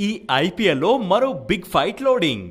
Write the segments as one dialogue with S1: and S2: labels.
S1: ఈ ఐపీఎల్లో మరో big fight loading.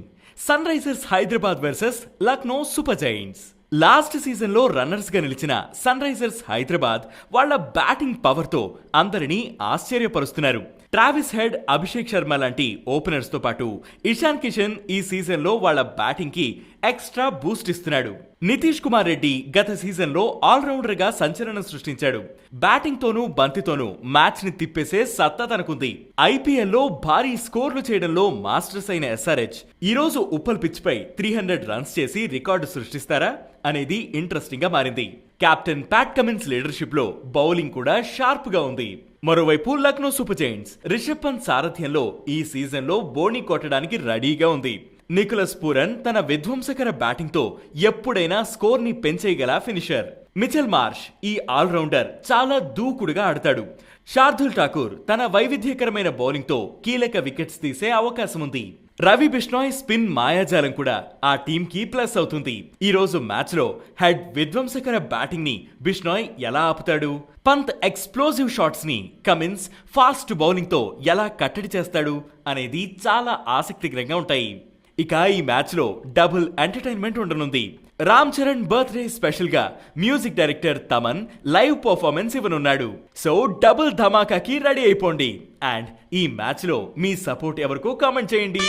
S1: Sunrisers Hyderabad versus Lucknow Super Giants. Last season లో రన్నర్స్ గా నిలిచిన సన్ రైజర్స్ హైదరాబాద్ వాళ్ళ బ్యాటింగ్ పవర్ తో అందరినీ ఆశ్చర్యపరుస్తున్నారు. ట్రావిస్ హెడ్, అభిషేక్ శర్మ లాంటి ఓపెనర్స్ తో పాటు ఇషాన్ కిషన్ ఈ సీజన్ లో వాళ్ళ బ్యాటింగ్ కి ఎక్స్ట్రా బూస్ట్ ఇస్తున్నాడు. నితీష్ కుమార్ రెడ్డి గత సీజన్ లో ఆల్రౌండర్ గా సంచలనం సృష్టించాడు. బ్యాటింగ్ తోనూ బంతితోనూ మ్యాచ్ ని తిప్పేసే సత్తా తనకుంది. ఐపీఎల్ లో భారీ స్కోర్లు చేయడంలో మాస్టర్స్ అయిన ఎస్ఆర్హెచ్ ఈ రోజు ఉప్పల్ పిచ్ పై 300 రన్స్ చేసి రికార్డు సృష్టిస్తారా అనేది ఇంట్రెస్టింగ్ గా మారింది. కెప్టెన్ ప్యాట్ కమిన్స్ లీడర్షిప్ లో బౌలింగ్ కూడా షార్ప్ గా ఉంది. మరోవైపు లక్నో సూపర్ జైంట్స్ రిషబ్ పంత్ సారథ్యంలో ఈ సీజన్ లో బోణి కొట్టడానికి రెడీగా ఉంది. నికోలస్ పూరన్ తన విధ్వంసకర బ్యాటింగ్ తో ఎప్పుడైనా స్కోర్ ని పెంచేయగల ఫినిషర్. మిచెల్ మార్ష్ ఈ ఆల్రౌండర్ చాలా దూకుడుగా ఆడతాడు. శార్దుల్ ఠాకూర్ తన వైవిధ్యకరమైన బౌలింగ్ తో కీలక వికెట్స్ తీసే అవకాశం ఉంది. రవి బిష్నాయ్ స్పిన్ మాయాజాలం కూడా ఆ టీం కి ప్లస్ అవుతుంది. ఈ రోజు మ్యాచ్ లో హెడ్ విధ్వంసకర బ్యాటింగ్ ని బిష్నాయ్ ఎలా ఆపుతాడు? పంత్ ఎక్స్ప్లోజివ్ షాట్స్ ని కమిన్స్ ఫాస్ట్ బౌలింగ్ తో ఎలా కట్టడి చేస్తాడు అనేది చాలా ఆసక్తికరంగా ఉంటాయి. ఇక ఈ మ్యాచ్ లో డబుల్ ఎంటర్టైన్మెంట్ ఉండనుంది. రామ్ చరణ్ బర్త్డే స్పెషల్ గా music director Thaman live performance ఇవ్వనున్నాడు. సో డబుల్ ధమాకాకి రెడీ అయిపోండి. అండ్ ఈ మ్యాచ్ లో మీ సపోర్ట్ ఎవరికో కామెంట్ చేయండి.